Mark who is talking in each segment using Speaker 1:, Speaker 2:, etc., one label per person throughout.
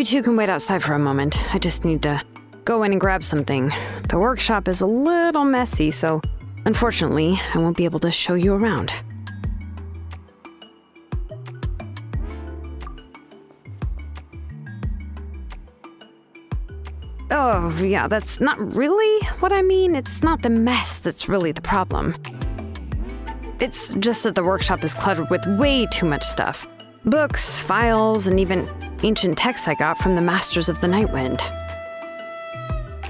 Speaker 1: two can wait outside for a moment. I just need to go in and grab something. The workshop is a little messy, so unfortunately, I won't be able to show you around. Oh, yeah, that's not really what I mean. It's not the mess that's really the problem. It's just that the workshop is cluttered with way too much stuff. Books, files, and even ancient texts I got from the Masters of the Nightwind.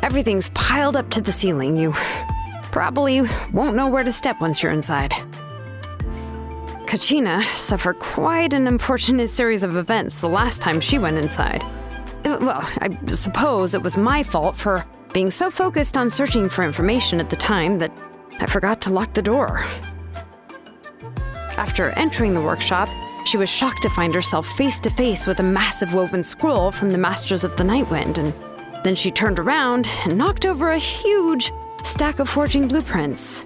Speaker 1: Everything's piled up to the ceiling. You probably won't know where to step once you're inside. Kachina suffered quite an unfortunate series of events the last time she went inside. Well, I suppose it was my fault for being so focused on searching for information at the time that I forgot to lock the door. After entering the workshop, she was shocked to find herself face to face with a massive woven scroll from the Masters of the Nightwind, and then she turned around and knocked over a huge stack of forging blueprints.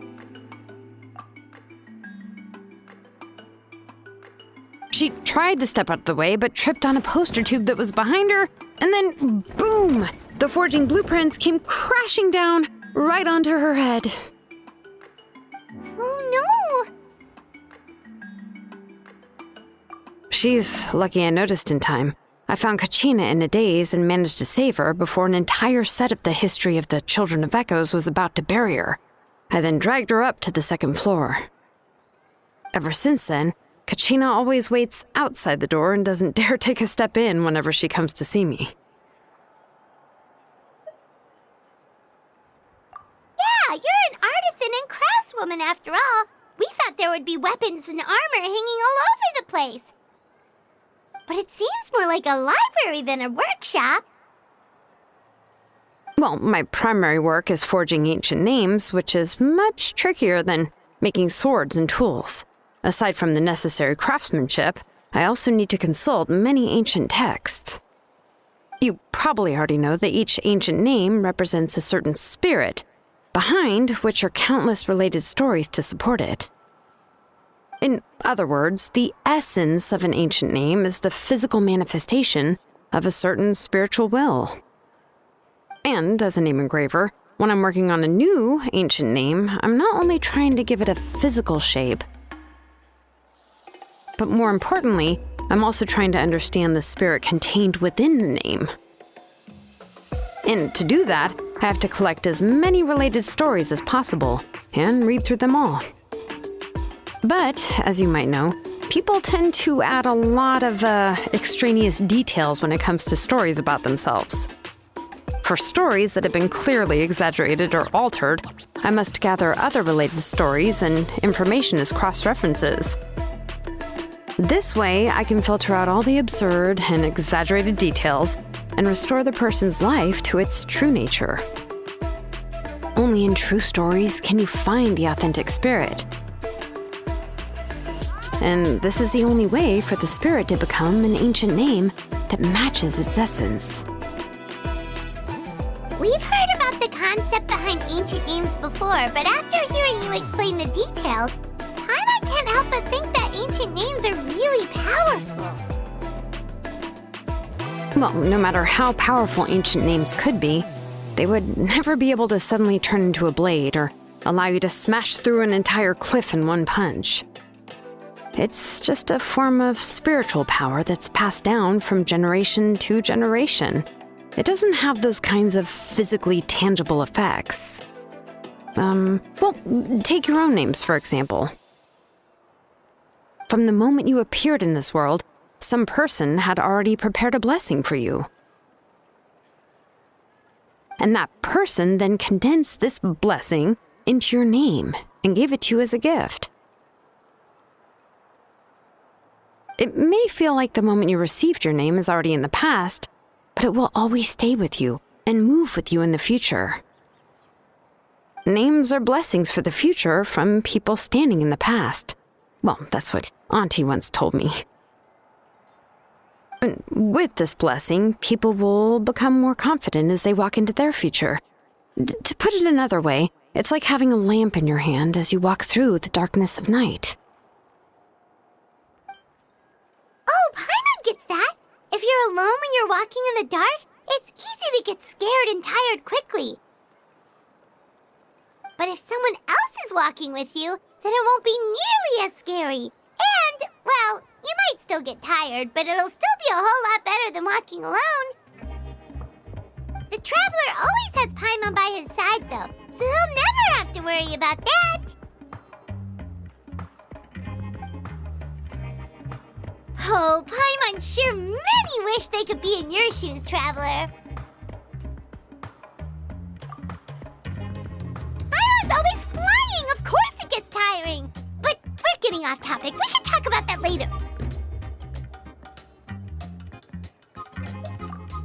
Speaker 1: She tried to step out of the way, but tripped on a poster tube that was behind her, and then, boom! The forging blueprints came crashing down right onto her head.
Speaker 2: Oh no!
Speaker 1: She's lucky I noticed in time. I found Kachina in a daze and managed to save her before an entire set of the history of the Children of Echoes was about to bury her. I then dragged her up to the second floor. Ever since then, Kachina always waits outside the door and doesn't dare take a step in whenever she comes to see me.
Speaker 2: Yeah, you're an artisan and craftswoman after all. We thought there would be weapons and armor hanging all over the place. But it seems more like a library than a workshop.
Speaker 1: Well, my primary work is forging ancient names, which is much trickier than making swords and tools. Aside from the necessary craftsmanship, I also need to consult many ancient texts. You probably already know that each ancient name represents a certain spirit, behind which are countless related stories to support it. In other words, the essence of an ancient name is the physical manifestation of a certain spiritual will. And as a name engraver, when I'm working on a new ancient name, I'm not only trying to give it a physical shape, but more importantly, I'm also trying to understand the spirit contained within the name. And to do that, I have to collect as many related stories as possible and read through them all. But, as you might know, people tend to add a lot of extraneous details when it comes to stories about themselves. For stories that have been clearly exaggerated or altered, I must gather other related stories and information as cross-references. This way, I can filter out all the absurd and exaggerated details and restore the person's life to its true nature. Only in true stories can you find the authentic spirit. And this is the only way for the spirit to become an ancient name that matches its essence.
Speaker 2: We've heard about the concept behind ancient names before, but after hearing you explain the details, I can't help but think that ancient names are really powerful.
Speaker 1: Well, no matter how powerful ancient names could be, they would never be able to suddenly turn into a blade or allow you to smash through an entire cliff in one punch. It's just a form of spiritual power that's passed down from generation to generation. It doesn't have those kinds of physically tangible effects. Well, take your own names, for example. From the moment you appeared in this world, some person had already prepared a blessing for you. And that person then condensed this blessing into your name and gave it to you as a gift. It may feel like the moment you received your name is already in the past, but it will always stay with you and move with you in the future. Names are blessings for the future from people standing in the past. Well, that's what Auntie once told me. And with this blessing, people will become more confident as they walk into their future. To put it another way, it's like having a lamp in your hand as you walk through the darkness of night.
Speaker 2: Oh, Paimon gets that. If you're alone when you're walking in the dark, it's easy to get scared and tired quickly. But if someone else is walking with you, then it won't be nearly as scary. And, well, you might still get tired, but it'll still be a whole lot better than walking alone. The traveler always has Paimon by his side, though, so he'll never have to worry about that. Oh, Paimon sure many wish they could be in your shoes, traveler. Paimon's always flying. Of course it gets tiring. But we're getting off topic. We can talk about that later.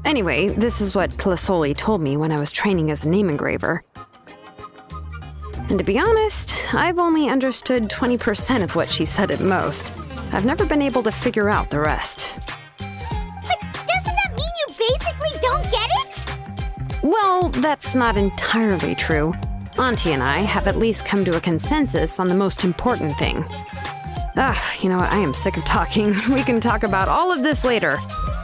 Speaker 1: Anyway, this is what Plisoli told me when I was training as a name engraver. And to be honest, I've only understood 20% of what she said at most. I've never been able to figure out the rest.
Speaker 2: But doesn't that mean you basically don't get it?
Speaker 1: Well, that's not entirely true. Auntie and I have at least come to a consensus on the most important thing. You know what? I am sick of talking. We can talk about all of this later.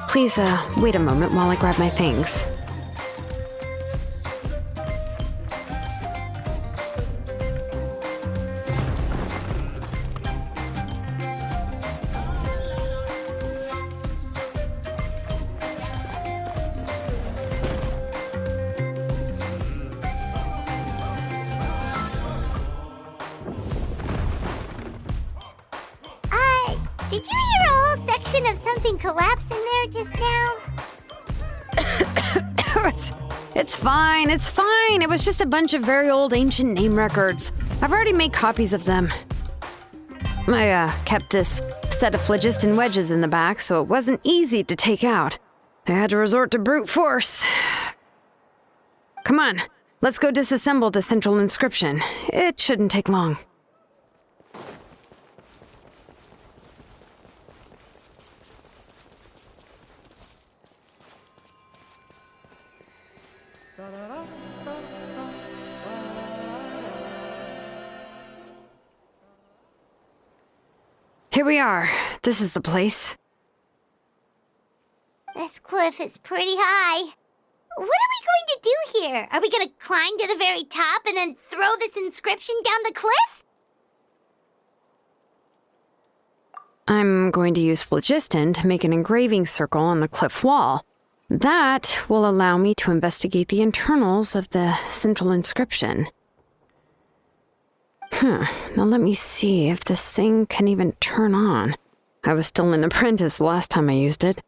Speaker 1: Please, wait a moment while I grab my things.
Speaker 2: Did you hear a whole section of something collapse in there just now?
Speaker 1: It's fine, it's fine. It was just a bunch of very old ancient name records. I've already made copies of them. I kept this set of phlogiston wedges in the back, so it wasn't easy to take out. I had to resort to brute force. Come on, let's go disassemble the central inscription. It shouldn't take long. Here we are. This is the place.
Speaker 2: This cliff is pretty high. What are we going to do here? Are we going to climb to the very top and then throw this inscription down the cliff?
Speaker 1: I'm going to use phlogiston to make an engraving circle on the cliff wall. That will allow me to investigate the internals of the central inscription. Now let me see if this thing can even turn on. I was still an apprentice last time I used it.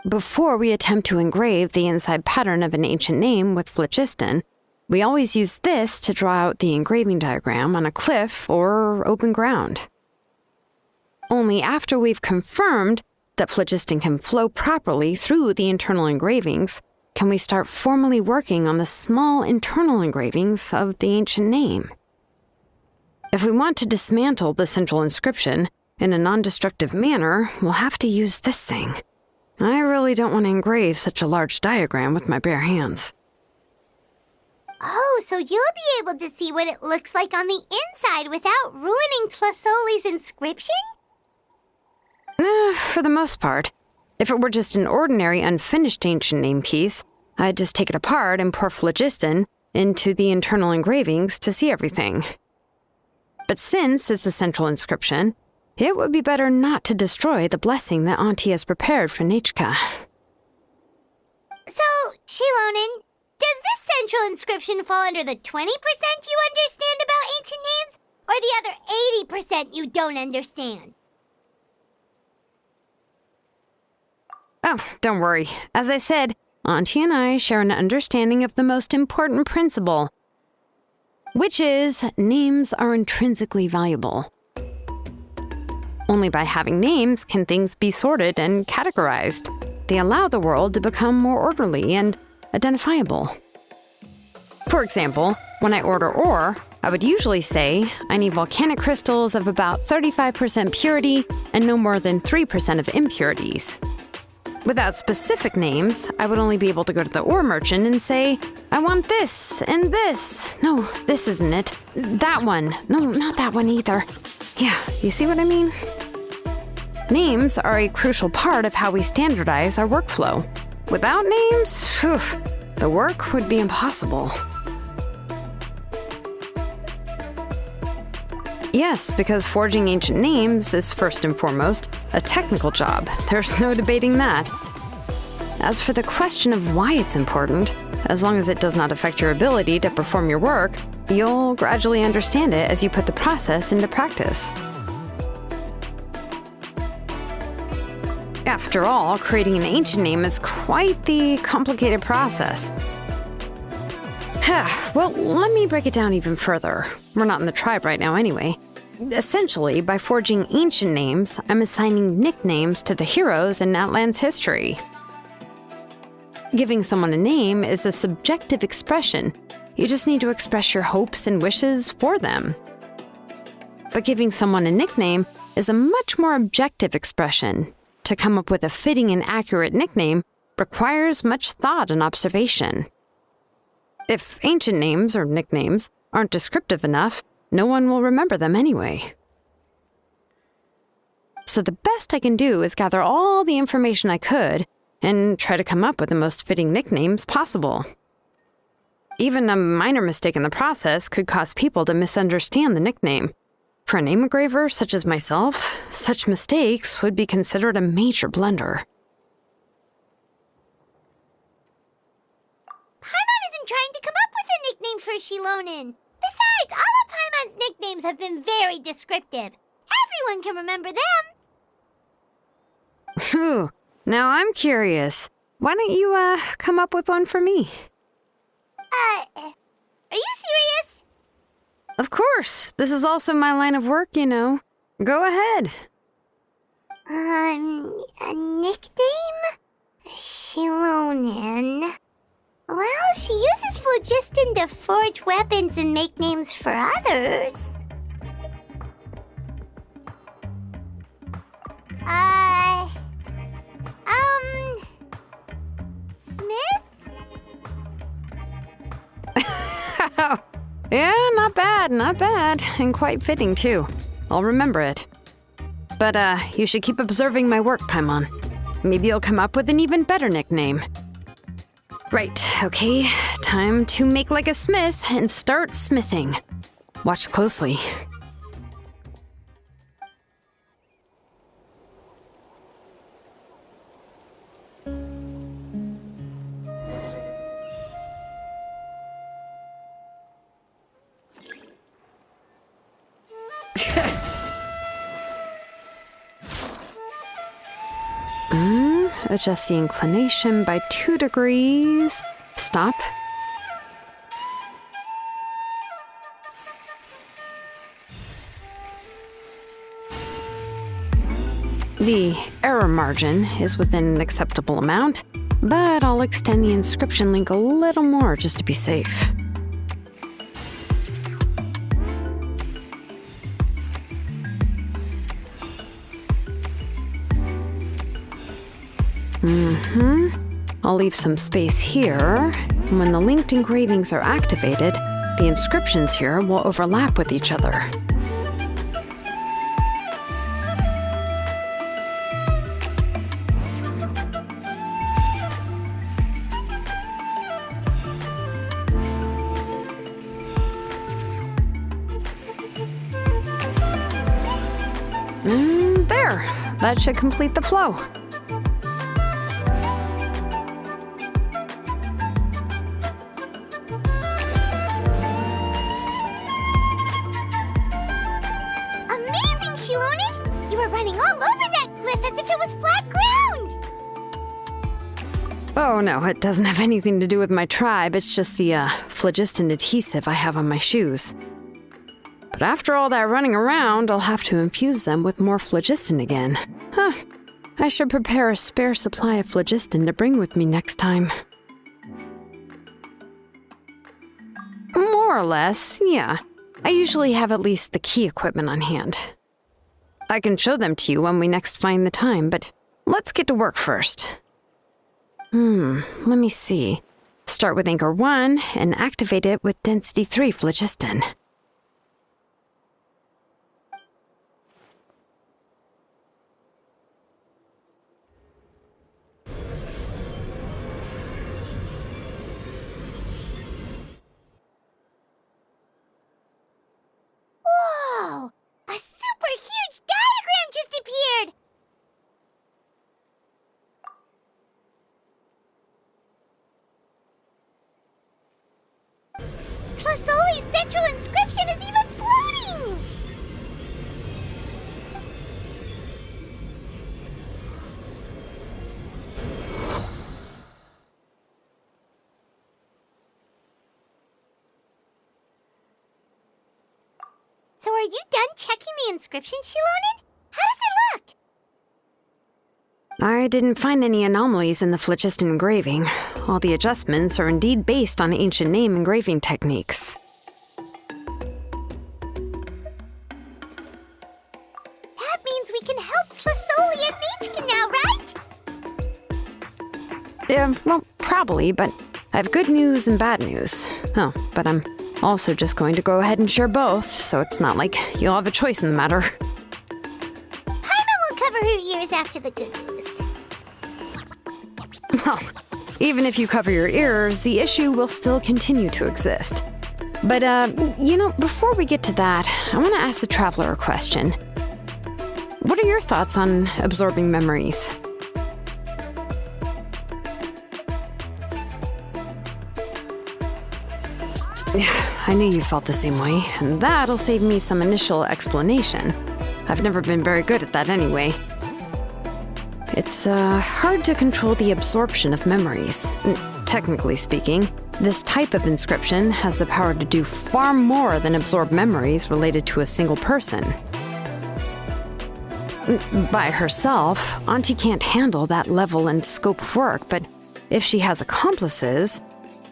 Speaker 1: Before we attempt to engrave the inside pattern of an ancient name with phlogiston, we always use this to draw out the engraving diagram on a cliff or open ground. Only after we've confirmed that phlogiston can flow properly through the internal engravings can we start formally working on the small internal engravings of the ancient name. If we want to dismantle the central inscription in a non-destructive manner, we'll have to use this thing. I really don't want to engrave such a large diagram with my bare hands.
Speaker 2: Oh, so you'll be able to see what it looks like on the inside without ruining Tlasoli's inscription?
Speaker 1: For the most part. If it were just an ordinary unfinished ancient name piece, I'd just take it apart and pour phlogiston into the internal engravings to see everything. But since it's a central inscription, it would be better not to destroy the blessing that Auntie has prepared for Nechka.
Speaker 2: So, Shilonen, does this central inscription fall under the 20% you understand about ancient names, or the other 80% you don't understand?
Speaker 1: Oh, don't worry. As I said, Auntie and I share an understanding of the most important principle, which is names are intrinsically valuable. Only by having names can things be sorted and categorized. They allow the world to become more orderly and identifiable. For example, when I order ore, I would usually say I need volcanic crystals of about 35% purity and no more than 3% of impurities. Without specific names, I would only be able to go to the ore merchant and say, I want this and this. No, this isn't it. That one. No, not that one either. Yeah, you see what I mean? Names are a crucial part of how we standardize our workflow. Without names, the work would be impossible. Yes, because forging ancient names is first and foremost a technical job. There's no debating that. As for the question of why it's important, as long as it does not affect your ability to perform your work, you'll gradually understand it as you put the process into practice. After all, creating an ancient name is quite the complicated process. Well, let me break it down even further. We're not in the tribe right now anyway. Essentially, by forging ancient names, I'm assigning nicknames to the heroes in Natlan's history. Giving someone a name is a subjective expression. You just need to express your hopes and wishes for them. But giving someone a nickname is a much more objective expression. To come up with a fitting and accurate nickname requires much thought and observation. If ancient names or nicknames aren't descriptive enough, no one will remember them anyway. So the best I can do is gather all the information I could and try to come up with the most fitting nicknames possible. Even a minor mistake in the process could cause people to misunderstand the nickname. For a name engraver such as myself, such mistakes would be considered a major blunder.
Speaker 2: Paimon isn't trying to come up with a nickname for Shilonin. Besides, all of Paimon's nicknames have been very descriptive. Everyone can remember them.
Speaker 1: Phew. Now I'm curious. Why don't you, come up with one for me?
Speaker 2: Are you serious?
Speaker 1: Of course. This is also my line of work, you know. Go ahead.
Speaker 2: A nickname? Shilonin. Well, she uses phlogiston to forge weapons and make names for others. Smith?
Speaker 1: Yeah, not bad. And quite fitting, too. I'll remember it. But, you should keep observing my work, Paimon. Maybe you'll come up with an even better nickname. Right, okay. Time to make like a smith and start smithing. Watch closely. Adjust the inclination by 2 degrees. Stop. The error margin is within an acceptable amount, but I'll extend the inscription link a little more just to be safe. I'll leave some space here. When the linked engravings are activated, the inscriptions here will overlap with each other. There. That should complete the flow. Oh no, it doesn't have anything to do with my tribe. It's just the phlogiston adhesive I have on my shoes. But after all that running around, I'll have to infuse them with more phlogiston again. I should prepare a spare supply of phlogiston to bring with me next time. More or less, yeah. I usually have at least the key equipment on hand. I can show them to you when we next find the time, but let's get to work first. Let me see. Start with anchor 1 and activate it with density 3 phlogiston.
Speaker 2: inscription is even floating! So are you done checking the inscription, Shilonen? How does it look?
Speaker 1: I didn't find any anomalies in the phlogiston engraving. All the adjustments are indeed based on ancient name engraving techniques.
Speaker 2: That means we can help Tlasoli and Nichka now, right?
Speaker 1: Well, probably, but I have good news and bad news. Oh, but I'm also just going to go ahead and share both, so it's not like you'll have a choice in the matter.
Speaker 2: Paimon will cover her ears after the good news.
Speaker 1: Well, even if you cover your ears, the issue will still continue to exist. But, before we get to that, I want to ask the traveler a question. What are your thoughts on absorbing memories? I knew you felt the same way, and that'll save me some initial explanation. I've never been very good at that anyway. It's hard to control the absorption of memories. Technically speaking, this type of inscription has the power to do far more than absorb memories related to a single person. By herself, Auntie can't handle that level and scope of work, but if she has accomplices,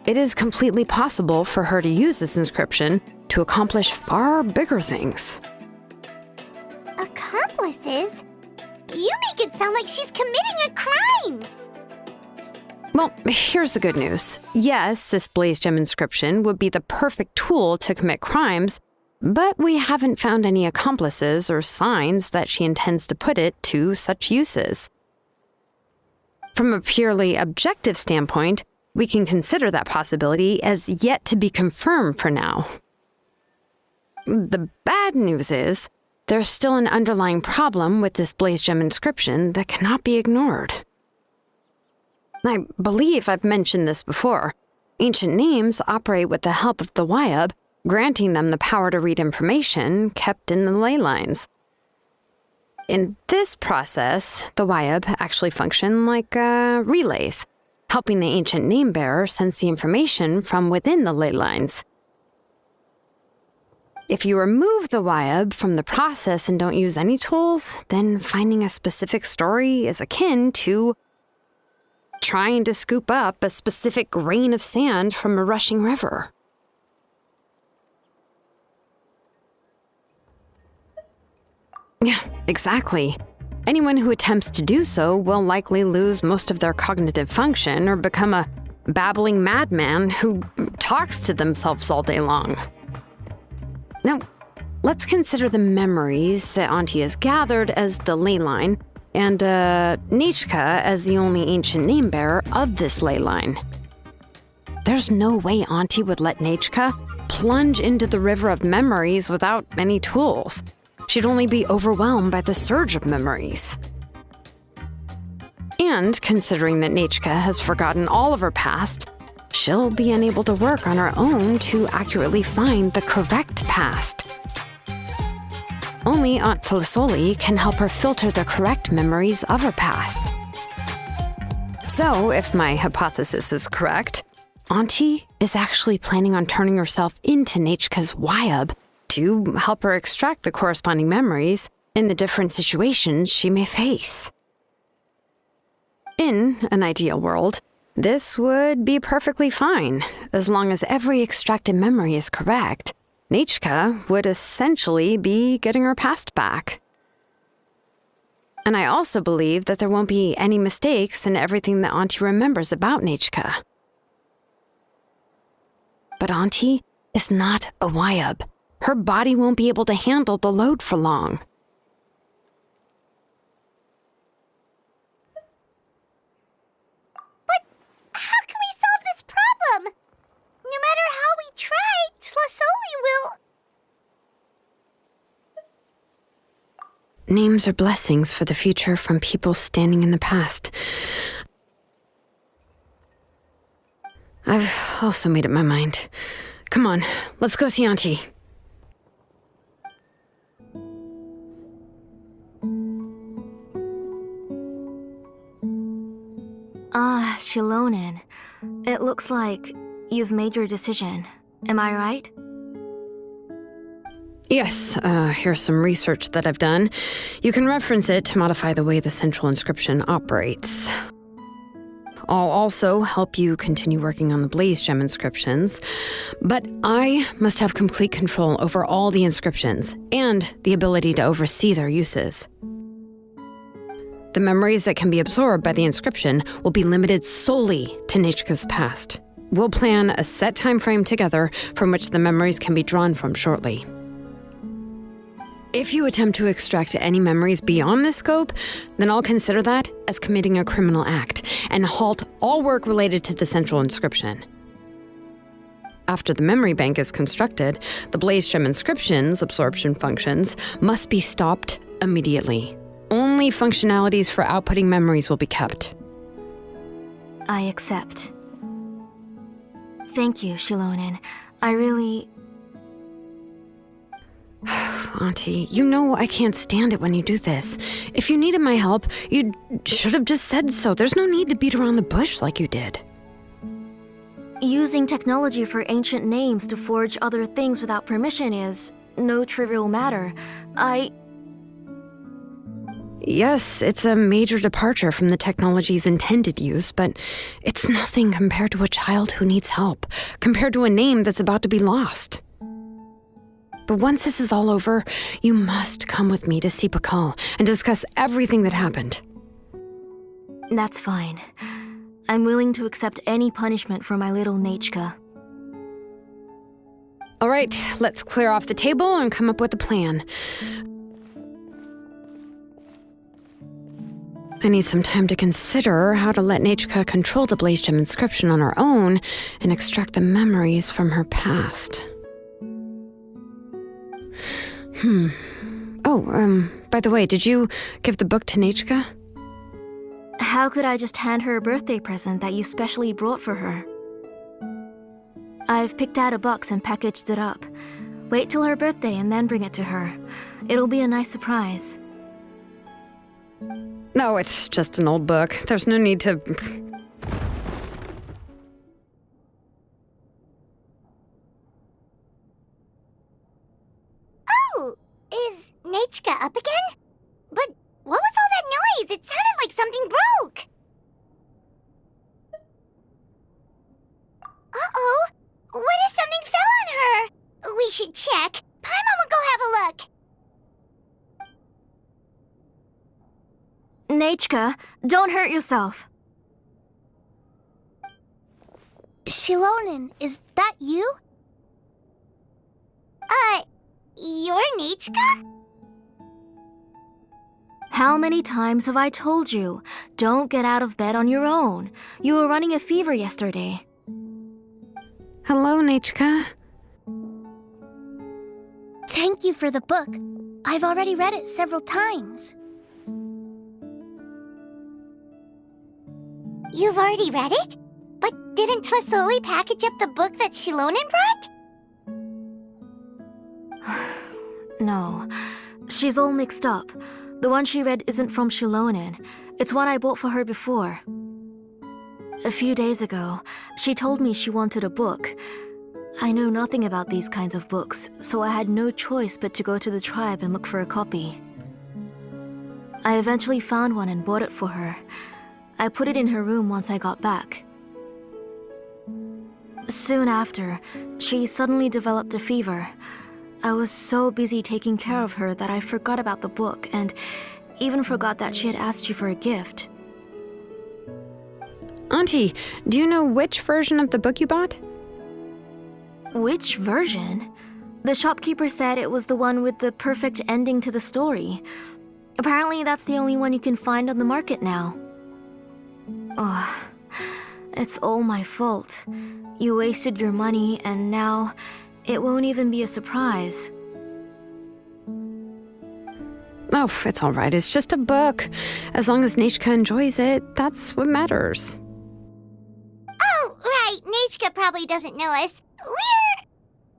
Speaker 1: it is completely possible for her to use this inscription to accomplish far bigger things.
Speaker 2: Accomplices? You make it sound like she's committing a crime!
Speaker 1: Well, here's the good news. Yes, this blaze gem inscription would be the perfect tool to commit crimes, but we haven't found any accomplices or signs that she intends to put it to such uses. From a purely objective standpoint, we can consider that possibility as yet to be confirmed for now. The bad news is, there's still an underlying problem with this blaze gem inscription that cannot be ignored. I believe I've mentioned this before. Ancient names operate with the help of the Wyab, granting them the power to read information kept in the ley lines. In this process, the Wyab actually function like relays, helping the ancient name bearer sense the information from within the ley lines. If you remove the Wyab from the process and don't use any tools, then finding a specific story is akin to trying to scoop up a specific grain of sand from a rushing river. Yeah, exactly. Anyone who attempts to do so will likely lose most of their cognitive function or become a babbling madman who talks to themselves all day long. Now, let's consider the memories that Auntie has gathered as the ley line, and Nichka as the only ancient name bearer of this ley line. There's no way Auntie would let Nichka plunge into the river of memories without any tools. She'd only be overwhelmed by the surge of memories. And considering that Nichka has forgotten all of her past, she'll be unable to work on her own to accurately find the correct past. Only Aunt Tlasoli can help her filter the correct memories of her past. So, if my hypothesis is correct, Auntie is actually planning on turning herself into Nichka's Wyab to help her extract the corresponding memories in the different situations she may face. In an ideal world, this would be perfectly fine, as long as every extracted memory is correct. Nichka would essentially be getting her past back. And I also believe that there won't be any mistakes in everything that Auntie remembers about Nichka. But Auntie is not a Wyab. Her body won't be able to handle the load for long.
Speaker 2: But how can we solve this problem? No matter how we try, Tlasoli will...
Speaker 1: Names are blessings for the future from people standing in the past. I've also made up my mind. Come on, let's go see Auntie.
Speaker 3: Ah, Shilonen. It looks like you've made your decision. Am I right?
Speaker 1: Yes, here's some research that I've done. You can reference it to modify the way the central inscription operates. I'll also help you continue working on the Blaze Gem inscriptions, but I must have complete control over all the inscriptions and the ability to oversee their uses. The memories that can be absorbed by the inscription will be limited solely to Nichka's past. We'll plan a set time frame together from which the memories can be drawn from shortly. If you attempt to extract any memories beyond this scope, then I'll consider that as committing a criminal act and halt all work related to the central inscription. After the memory bank is constructed, the Blaze Gem inscription's absorption functions must be stopped immediately. Only functionalities for outputting memories will be kept.
Speaker 3: I accept. Thank you, Shilonen. I really...
Speaker 1: Auntie, you know I can't stand it when you do this. If you needed my help, you should have just said so. There's no need to beat around the bush like you did.
Speaker 3: Using technology for ancient names to forge other things without permission is no trivial matter.
Speaker 1: Yes, it's a major departure from the technology's intended use, but it's nothing compared to a child who needs help, compared to a name that's about to be lost. But once this is all over, you must come with me to see Pakal and discuss everything that happened.
Speaker 3: That's fine. I'm willing to accept any punishment for my little Nechka.
Speaker 1: All right, let's clear off the table and come up with a plan. I need some time to consider how to let Nechka control the Blaze Gem inscription on her own and extract the memories from her past. Oh, by the way, did you give the book to Nechka?
Speaker 3: How could I just hand her a birthday present that you specially brought for her? I've picked out a box and packaged it up. Wait till her birthday and then bring it to her. It'll be a nice surprise.
Speaker 1: No, it's just an old book. There's no need to...
Speaker 2: Oh, is Nechka up again? But what was all that noise? It sounded like something broke. Uh-oh. What if something fell on her? We should check. Paimon will go have a look.
Speaker 3: Nechka, don't hurt yourself.
Speaker 2: Shilonen, is that you? You're Nechka?
Speaker 3: How many times have I told you? Don't get out of bed on your own. You were running a fever yesterday.
Speaker 1: Hello, Nechka.
Speaker 2: Thank you for the book. I've already read it several times. You've already read it? But didn't Tlasoli package up the book that Shilonen brought?
Speaker 3: No, she's all mixed up. The one she read isn't from Shilonen. It's one I bought for her before. A few days ago, she told me she wanted a book. I know nothing about these kinds of books, so I had no choice but to go to the tribe and look for a copy. I eventually found one and bought it for her. I put it in her room once I got back. Soon after, she suddenly developed a fever. I was so busy taking care of her that I forgot about the book and even forgot that she had asked you for a gift.
Speaker 1: Auntie, do you know which version of the book you bought?
Speaker 3: Which version? The shopkeeper said it was the one with the perfect ending to the story. Apparently that's the only one you can find on the market now. Oh, it's all my fault. You wasted your money and now it won't even be a surprise.
Speaker 1: Oh, it's all right. It's just a book. As long as Nechka enjoys it, that's what matters.
Speaker 2: Oh, right. Nechka probably doesn't know us.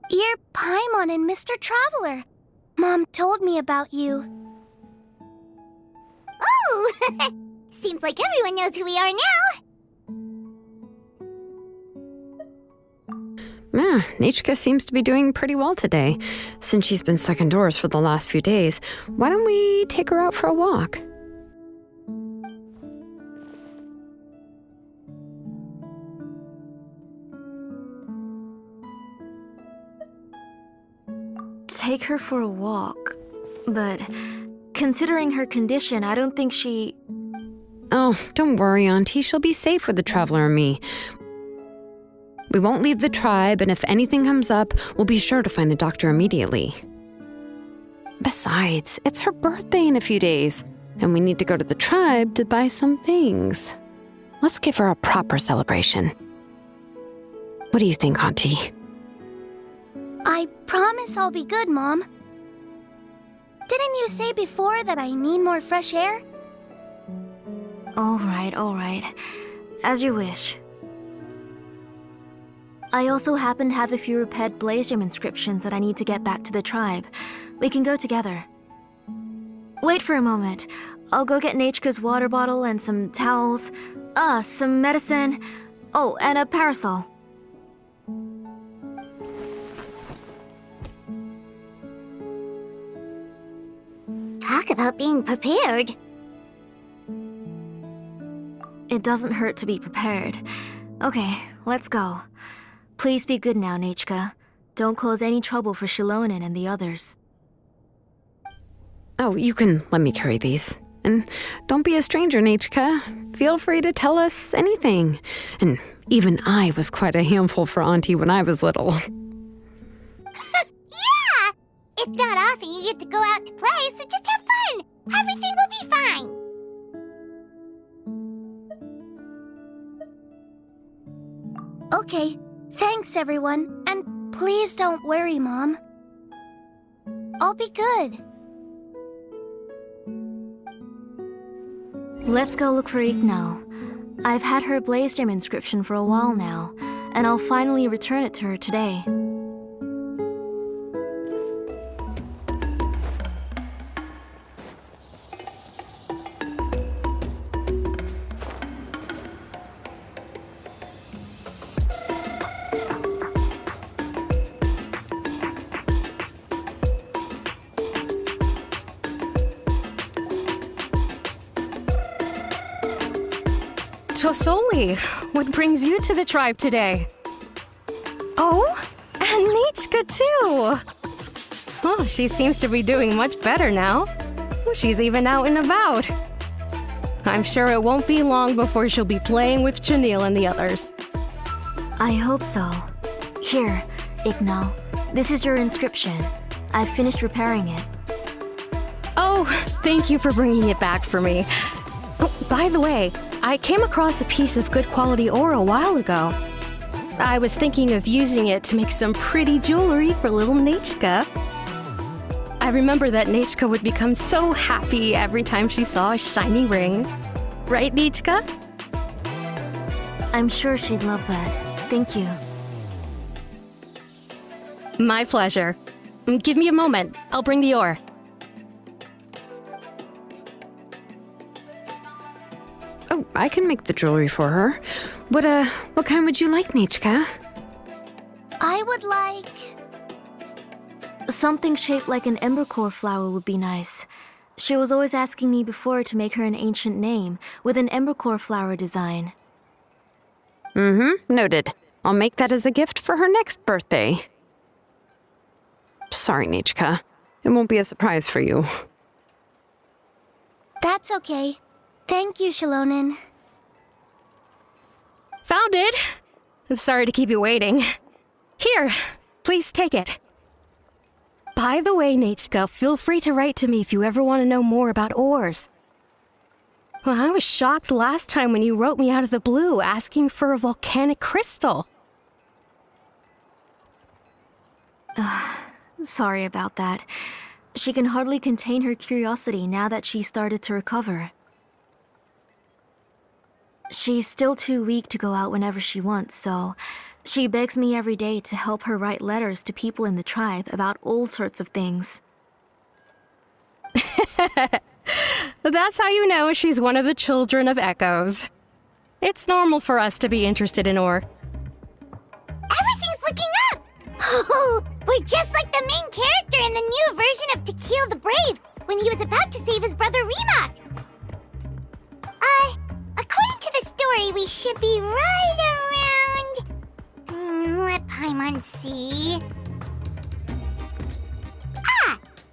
Speaker 2: You're Paimon and Mr. Traveler. Mom told me about you. Oh, seems like everyone knows who we are now.
Speaker 1: Nichka seems to be doing pretty well today. Since she's been stuck indoors for the last few days, why don't we take her out for a walk?
Speaker 3: Take her for a walk. But considering her condition, I don't think she...
Speaker 1: Oh, don't worry, Auntie. She'll be safe with the Traveler and me. We won't leave the tribe, and if anything comes up, we'll be sure to find the doctor immediately. Besides, it's her birthday in a few days, and we need to go to the tribe to buy some things. Let's give her a proper celebration. What do you think, Auntie?
Speaker 2: I promise I'll be good, Mom. Didn't you say before that I need more fresh air?
Speaker 3: All right. As you wish. I also happen to have a few repaired blaze gem inscriptions that I need to get back to the tribe. We can go together. Wait for a moment. I'll go get Nachka's water bottle and some towels. Some medicine. Oh, and a parasol.
Speaker 2: Talk about being prepared.
Speaker 3: It doesn't hurt to be prepared. Okay, let's go. Please be good now, Nachka. Don't cause any trouble for Shilonen and the others.
Speaker 1: Oh, you can let me carry these. And don't be a stranger, Nachka. Feel free to tell us anything. And even I was quite a handful for Auntie when I was little.
Speaker 2: Yeah! It's not often you get to go out to play, so just have fun! Everything will be fine! Okay, thanks everyone, and please don't worry, Mom. I'll be good.
Speaker 3: Let's go look for Ignal. I've had her blaze gem inscription for a while now, and I'll finally return it to her today.
Speaker 4: Tosoli, what brings you to the tribe today? Oh, and Nichka too! Oh, she seems to be doing much better now. She's even out and about. I'm sure it won't be long before she'll be playing with Chanil and the others.
Speaker 3: I hope so. Here, Ignal. This is your inscription. I've finished repairing it.
Speaker 4: Oh, thank you for bringing it back for me. Oh, by the way, I came across a piece of good quality ore a while ago. I was thinking of using it to make some pretty jewelry for little Nachka. I remember that Nachka would become so happy every time she saw a shiny ring. Right, Nachka?
Speaker 3: I'm sure she'd love that. Thank you.
Speaker 4: My pleasure. Give me a moment. I'll bring the ore.
Speaker 1: Oh, I can make the jewelry for her. What kind would you like, Nachka?
Speaker 2: I would like...
Speaker 3: Something shaped like an embercore flower would be nice. She was always asking me before to make her an ancient name with an embercore flower design.
Speaker 1: Noted. I'll make that as a gift for her next birthday. Sorry, Nachka. It won't be a surprise for you.
Speaker 2: That's okay. Thank you, Shilonen.
Speaker 4: Found it! Sorry to keep you waiting. Here, please take it. By the way, Nachka, feel free to write to me if you ever want to know more about ores. Well, I was shocked last time when you wrote me out of the blue asking for a volcanic crystal.
Speaker 3: Sorry about that. She can hardly contain her curiosity now that she's started to recover. She's still too weak to go out whenever she wants, so she begs me every day to help her write letters to people in the tribe about all sorts of things.
Speaker 4: That's how you know she's one of the children of Echoes. It's normal for us to be interested in ore.
Speaker 2: Everything's looking Oh, we're just like the main character in the new version of To Kill the Brave, when he was about to save his brother Rimac. According to the story, we should be right around... let Paimon see...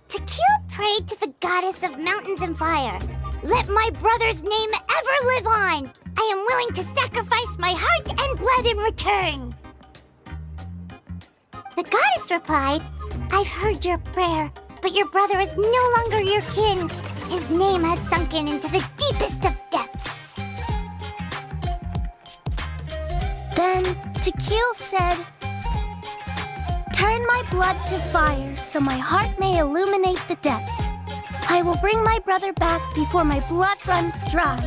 Speaker 2: To Kill prayed to the goddess of mountains and fire. Let my brother's name ever live on. I am willing to sacrifice my heart and blood in return. The goddess replied, I've heard your prayer, but your brother is no longer your kin. His name has sunken into the deepest of depths.
Speaker 5: Then Tequil said, turn my blood to fire so my heart may illuminate the depths. I will bring my brother back before my blood runs dry.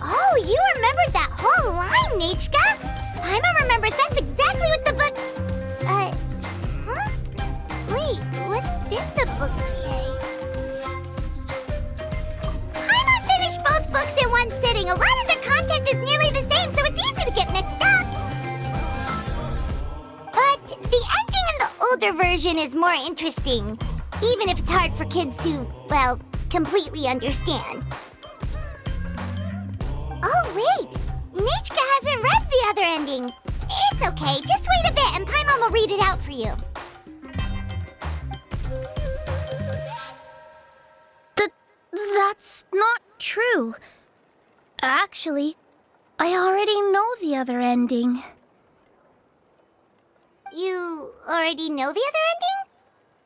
Speaker 2: Oh, you remembered that whole line, Nichka? Paimon remembers that's exactly what the book... huh? Wait, what did the book say? Paimon finished both books in one sitting. A lot of their content is nearly the same, so it's easy to get mixed up. But the ending in the older version is more interesting, even if it's hard for kids to, well, completely understand. Oh, wait! Nichka hasn't read the other ending. It's okay, just wait a bit and Paimon will read it out for you.
Speaker 5: That's not true. Actually, I already know the other ending.
Speaker 2: You already know the other ending?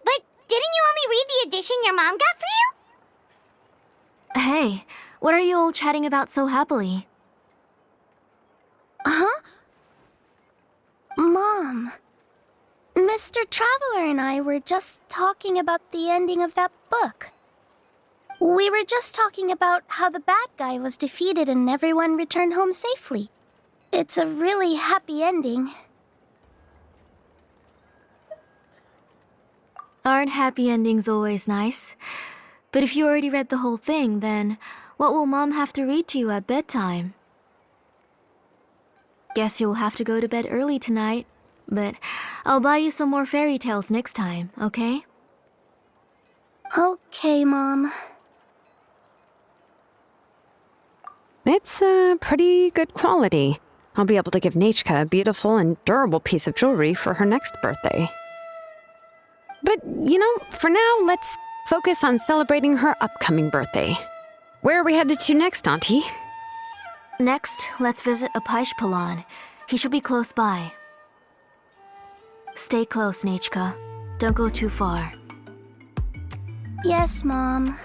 Speaker 2: But didn't you only read the edition your mom got for you?
Speaker 3: Hey, what are you all chatting about so happily?
Speaker 5: Huh? Mom, Mr. Traveler and I were just talking about the ending of that book. We were just talking about how the bad guy was defeated and everyone returned home safely. It's a really happy ending.
Speaker 3: Aren't happy endings always nice? But if you already read the whole thing, then what will Mom have to read to you at bedtime? Guess you'll have to go to bed early tonight, but I'll buy you some more fairy tales next time, okay?
Speaker 5: Okay, Mom.
Speaker 1: It's pretty good quality. I'll be able to give Nichka a beautiful and durable piece of jewelry for her next birthday. But, for now, let's focus on celebrating her upcoming birthday. Where are we headed to next, Auntie?
Speaker 3: Next, let's visit Apaish. He should be close by. Stay close, Nichka. Don't go too far.
Speaker 5: Yes, Mom.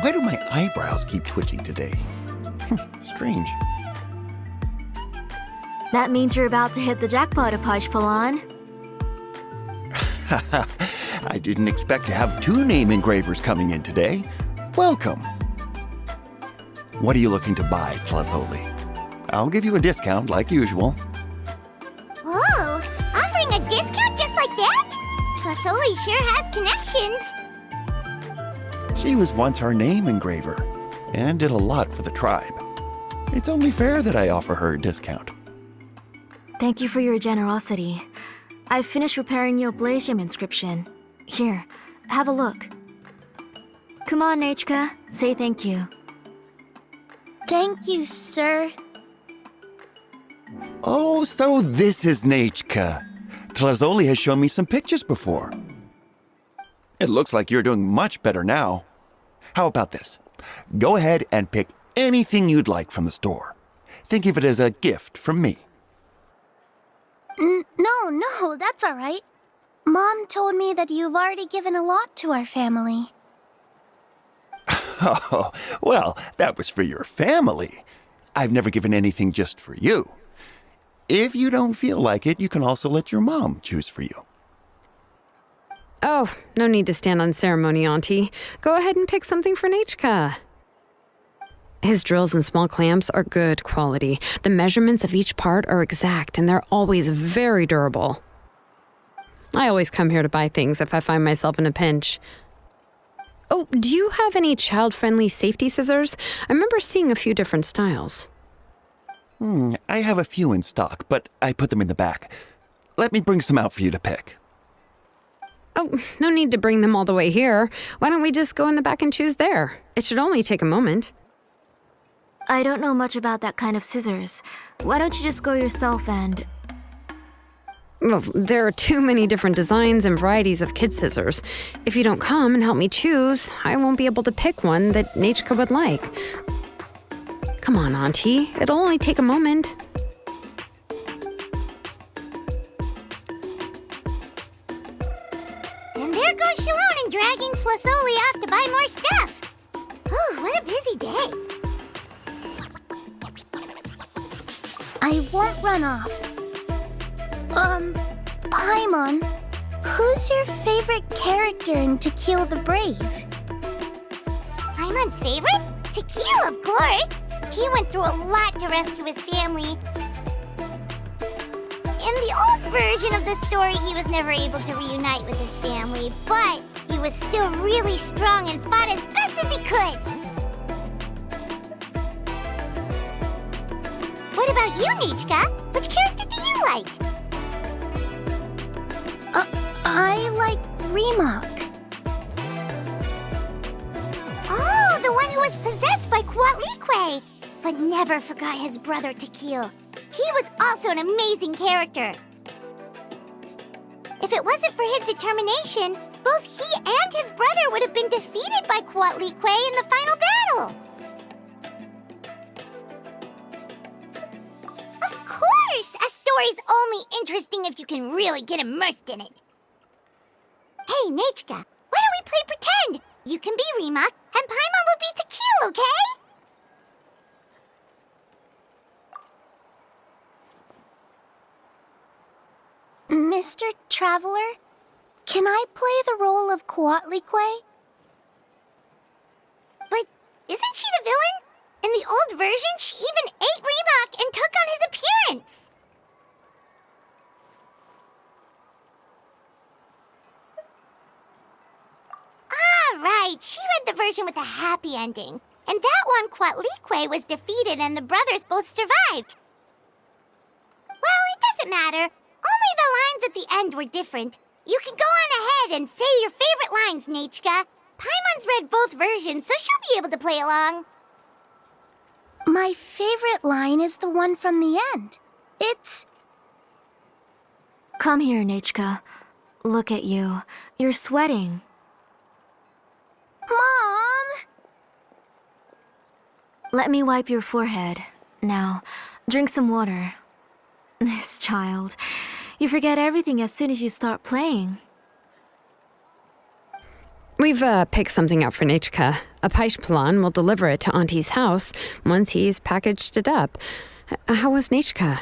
Speaker 6: Why do my eyebrows keep twitching today? Strange.
Speaker 3: That means you're about to hit the jackpot, Apaish.
Speaker 6: I didn't expect to have 2 name engravers coming in today. Welcome. What are you looking to buy, Tlazoli? I'll give you a discount like usual.
Speaker 2: Whoa, offering a discount just like that? Tlazoli sure has connections.
Speaker 6: She was once our name engraver and did a lot for the tribe. It's only fair that I offer her a discount.
Speaker 3: Thank you for your generosity. I've finished repairing your Blasium inscription. Here, have a look. Come on, Nichka, say thank you.
Speaker 5: Thank you, sir.
Speaker 6: Oh, so this is Nachka. Tlazoli has shown me some pictures before. It looks like you're doing much better now. How about this? Go ahead and pick anything you'd like from the store. Think of it as a gift from me.
Speaker 5: No, that's all right. Mom told me that you've already given a lot to our family.
Speaker 6: Oh, well, that was for your family. I've never given anything just for you. If you don't feel like it, you can also let your mom choose for you.
Speaker 1: Oh, no need to stand on ceremony, Auntie. Go ahead and pick something for Nechka. His drills and small clamps are good quality. The measurements of each part are exact, and they're always very durable. I always come here to buy things if I find myself in a pinch. Oh, do you have any child-friendly safety scissors? I remember seeing a few different styles.
Speaker 6: I have a few in stock, but I put them in the back. Let me bring some out for you to pick.
Speaker 1: Oh, no need to bring them all the way here. Why don't we just go in the back and choose there? It should only take a moment.
Speaker 3: I don't know much about that kind of scissors. Why don't you just go yourself and...
Speaker 1: Well, there are too many different designs and varieties of kid scissors. If you don't come and help me choose, I won't be able to pick one that Nechka would like. Come on, Auntie. It'll only take a moment.
Speaker 2: And there goes Shalon dragging Flasoli off to buy more stuff. Ooh, what a busy day.
Speaker 5: I won't run off. Paimon, who's your favorite character in To Kill the Brave?
Speaker 2: Paimon's favorite? Tequila, of course. He went through a lot to rescue his family. In the old version of the story, he was never able to reunite with his family, but he was still really strong and fought as best as he could. What about you, Nechka? Which character do you like?
Speaker 5: I like Remak.
Speaker 2: Oh, the one who was possessed by Quatlique, but never forgot his brother Tequil. He was also an amazing character. If it wasn't for his determination, both he and his brother would have been defeated by Quatlique in the final battle. Of course! A story's only interesting if you can really get immersed in it. Hey, Nechka, why don't we play pretend? You can be Remak, and Paimon will be Tequil, okay?
Speaker 5: Mr. Traveler, can I play the role of Quatlique?
Speaker 2: But isn't she the villain? In the old version, she even ate Remak and took on his appearance. Ah, right. She read the version with a happy ending. And that one, Quatlique was defeated and the brothers both survived. Well, it doesn't matter. Only the lines at the end were different. You can go on ahead and say your favorite lines, Nechka. Paimon's read both versions, so she'll be able to play along.
Speaker 5: My favorite line is the one from the end. It's...
Speaker 3: Come here, Nechka. Look at you. You're sweating.
Speaker 5: Mom!
Speaker 3: Let me wipe your forehead. Now, drink some water. This child. You forget everything as soon as you start playing.
Speaker 1: We've picked something out for Nechka. A Paishpalan will deliver it to Auntie's house once he's packaged it up. How was Nechka?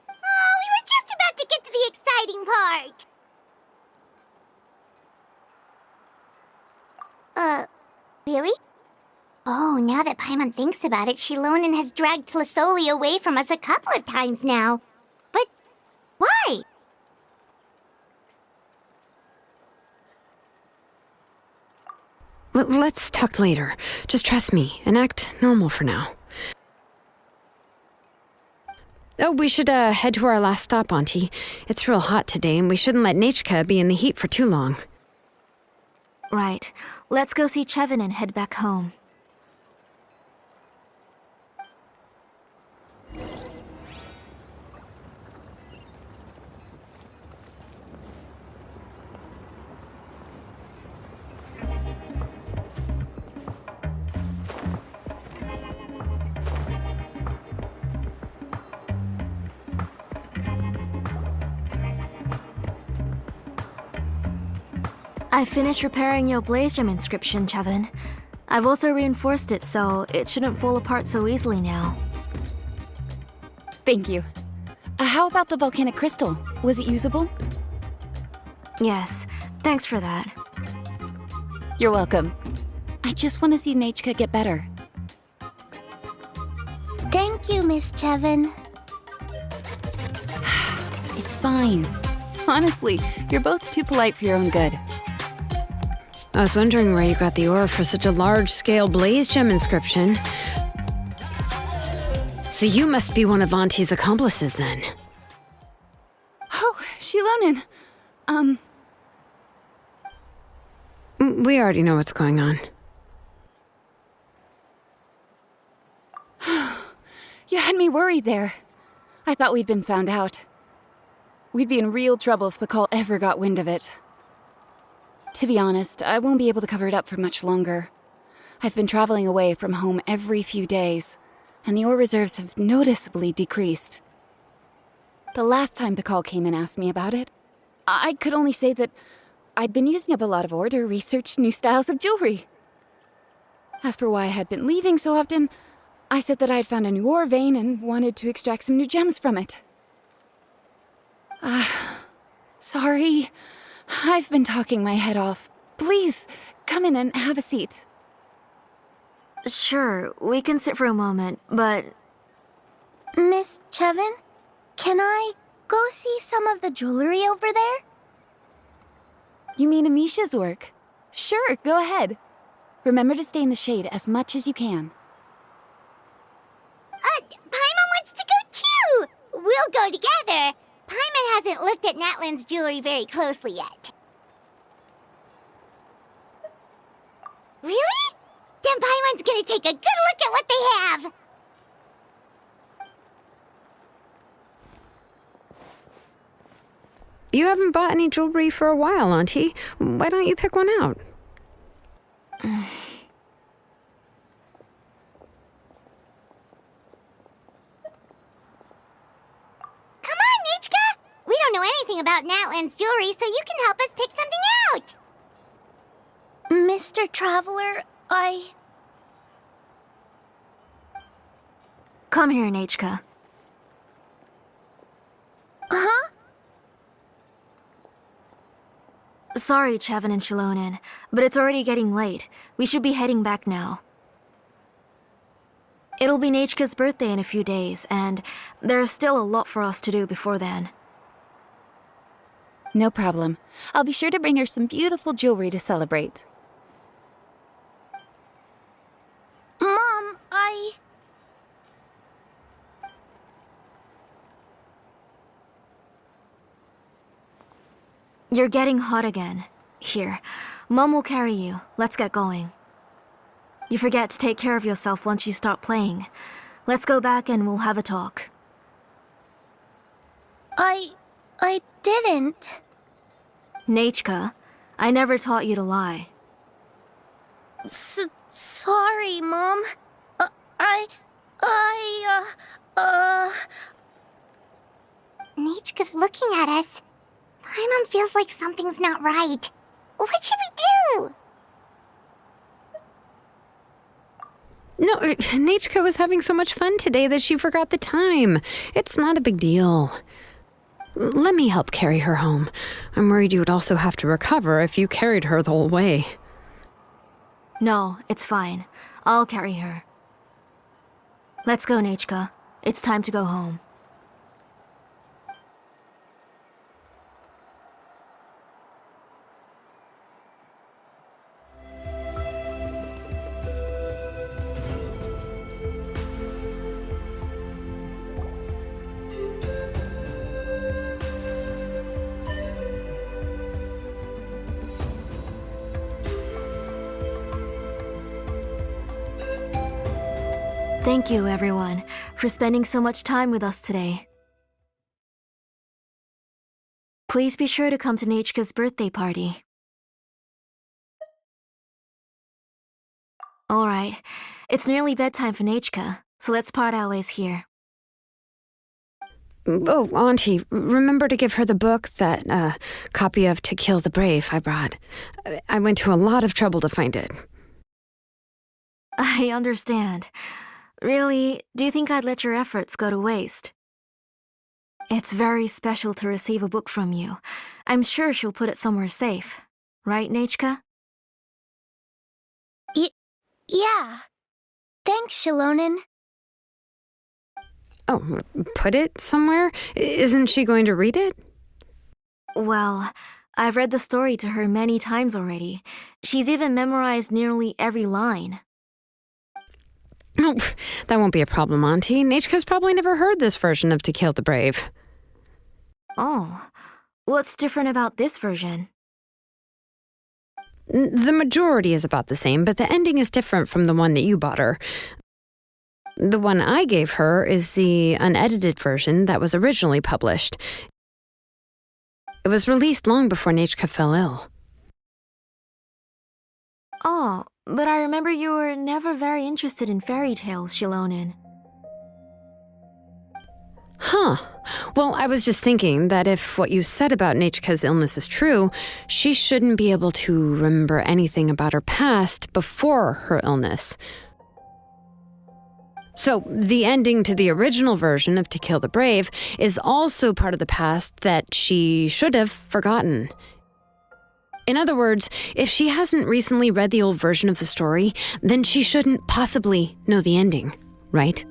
Speaker 2: Oh, we were just about to get to the exciting part. Really? Oh, now that Paimon thinks about it, Shilonen has dragged Tlasoli away from us a couple of times now. But why?
Speaker 1: Let's talk later. Just trust me and act normal for now. Oh, we should head to our last stop, Auntie. It's real hot today, and we shouldn't let Nechka be in the heat for too long.
Speaker 3: Right. Let's go see Chevin and head back home. I finished repairing your Blaze Gem inscription, Chevin. I've also reinforced it so it shouldn't fall apart so easily now.
Speaker 7: Thank you. How about the volcanic crystal? Was it usable?
Speaker 3: Yes, thanks for that.
Speaker 7: You're welcome. I just want to see Nechka get better.
Speaker 5: Thank you, Miss Chevin.
Speaker 7: It's fine. Honestly, you're both too polite for your own good.
Speaker 1: I was wondering where you got the ore for such a large-scale blaze gem inscription. So you must be one of Auntie's accomplices, then.
Speaker 7: Oh, Shilonen.
Speaker 1: We already know what's going on.
Speaker 7: You had me worried there. I thought we'd been found out. We'd be in real trouble if Bakal ever got wind of it. To be honest, I won't be able to cover it up for much longer. I've been traveling away from home every few days, and the ore reserves have noticeably decreased. The last time Bakal came and asked me about it, I could only say that I'd been using up a lot of ore to research new styles of jewelry. As for why I had been leaving so often, I said that I had found a new ore vein and wanted to extract some new gems from it. Sorry. I've been talking my head off. Please, come in and have a seat.
Speaker 3: Sure, we can sit for a moment, but...
Speaker 5: Miss Chevin, can I go see some of the jewelry over there?
Speaker 7: You mean Amisha's work? Sure, go ahead. Remember to stay in the shade as much as you can.
Speaker 2: Paimon wants to go too! We'll go together. Paimon hasn't looked at Natlan's jewelry very closely yet. Really? Then Paimon's gonna take a good look at what they have!
Speaker 1: You haven't bought any jewelry for a while, Auntie. Why don't you pick one out?
Speaker 2: Come on, Nichka! We don't know anything about Natlan's jewelry, so you can help us pick something out!
Speaker 5: Mr. Traveler,
Speaker 3: Come here, Nechka.
Speaker 5: Huh?
Speaker 3: Sorry, Chevin and Shilonen, but it's already getting late. We should be heading back now. It'll be Nechka's birthday in a few days, and there's still a lot for us to do before then.
Speaker 7: No problem. I'll be sure to bring her some beautiful jewelry to celebrate.
Speaker 5: Mom,
Speaker 3: You're getting hot again. Here, Mom will carry you. Let's get going. You forget to take care of yourself once you start playing. Let's go back and we'll have a talk.
Speaker 5: I didn't.
Speaker 3: Nechka, I never taught you to lie.
Speaker 5: Sorry, Mom.
Speaker 2: Nichka's looking at us. Paimon feels like something's not right. What should we do?
Speaker 1: No, Nechka was having so much fun today that she forgot the time. It's not a big deal. Let me help carry her home. I'm worried you would also have to recover if you carried her the whole way.
Speaker 3: No, it's fine. I'll carry her. Let's go, Nechka. It's time to go home. Thank you, everyone, for spending so much time with us today. Please be sure to come to Nechka's birthday party. All right, it's nearly bedtime for Nechka, so let's part our ways here.
Speaker 1: Oh, Auntie, remember to give her the book, that copy of To Kill the Brave I brought. I went to a lot of trouble to find it.
Speaker 3: I understand. Really, do you think I'd let your efforts go to waste? It's very special to receive a book from you. I'm sure she'll put it somewhere safe. Right, Nechka?
Speaker 5: Yeah. Thanks, Shilonen.
Speaker 1: Oh, put it somewhere? Isn't she going to read it?
Speaker 3: Well, I've read the story to her many times already. She's even memorized nearly every line.
Speaker 1: Oh, that won't be a problem, Auntie. Nechka's probably never heard this version of To Kill the Brave.
Speaker 3: Oh, what's different about this version?
Speaker 1: The majority is about the same, but the ending is different from the one that you bought her. The one I gave her is the unedited version that was originally published. It was released long before Nechka fell ill.
Speaker 3: Oh, but I remember you were never very interested in fairy tales, Shilonen.
Speaker 1: Huh. Well, I was just thinking that if what you said about Nechka's illness is true, she shouldn't be able to remember anything about her past before her illness. So, the ending to the original version of To Kill the Brave is also part of the past that she should have forgotten. In other words, if she hasn't recently read the old version of the story, then she shouldn't possibly know the ending, right?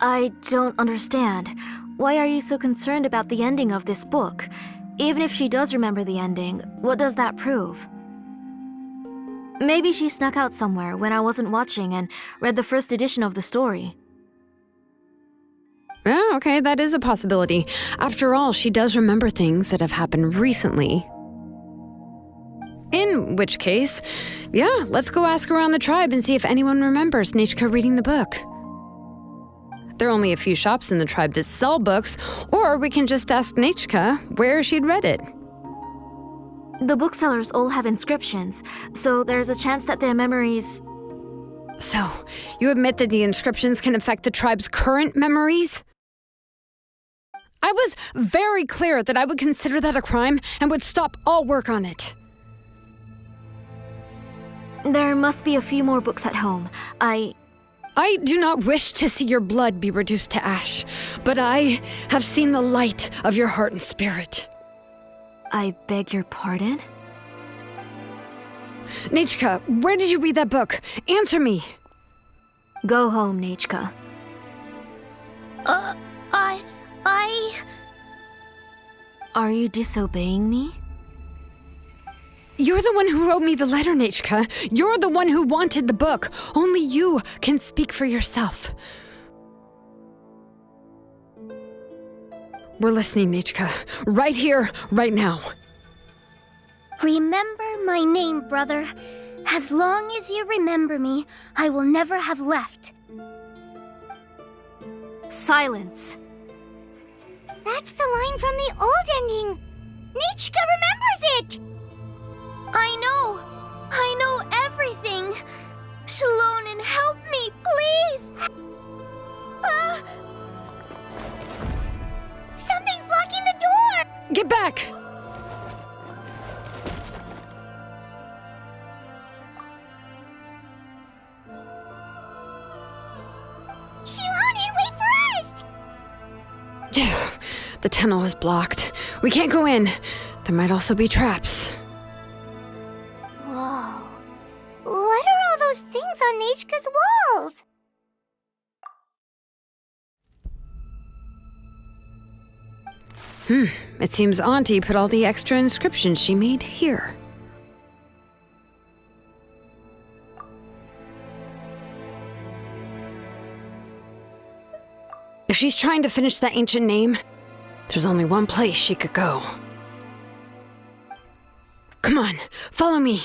Speaker 3: I don't understand. Why are you so concerned about the ending of this book? Even if she does remember the ending, what does that prove? Maybe she snuck out somewhere when I wasn't watching and read the first edition of the story.
Speaker 1: Yeah, okay, that is a possibility. After all, she does remember things that have happened recently. In which case, yeah, let's go ask around the tribe and see if anyone remembers Nechka reading the book. There are only a few shops in the tribe that sell books, or we can just ask Nechka where she'd read it.
Speaker 3: The booksellers all have inscriptions, so there's a chance that their memories...
Speaker 1: So, you admit that the inscriptions can affect the tribe's current memories? I was very clear that I would consider that a crime and would stop all work on it.
Speaker 3: There must be a few more books at home. I
Speaker 1: do not wish to see your blood be reduced to ash, but I have seen the light of your heart and spirit.
Speaker 3: I beg your pardon?
Speaker 1: Nechka, where did you read that book? Answer me.
Speaker 3: Go home, Nechka. Are you disobeying me?
Speaker 1: You're the one who wrote me the letter, Nechka. You're the one who wanted the book. Only you can speak for yourself. We're listening, Nechka. Right here, right now.
Speaker 5: Remember my name, brother. As long as you remember me, I will never have left.
Speaker 3: Silence.
Speaker 2: That's the line from the old ending. Nechka remembers it.
Speaker 5: I know everything. Shilonen, help me, please.
Speaker 2: Something's blocking the door.
Speaker 1: Get back!
Speaker 2: Shilonen, wait for us.
Speaker 1: The tunnel is blocked. We can't go in. There might also be traps.
Speaker 2: Whoa. What are all those things on Nechka's walls?
Speaker 1: It seems Auntie put all the extra inscriptions she made here. If she's trying to finish that ancient name, there's only one place she could go. Come on, follow me.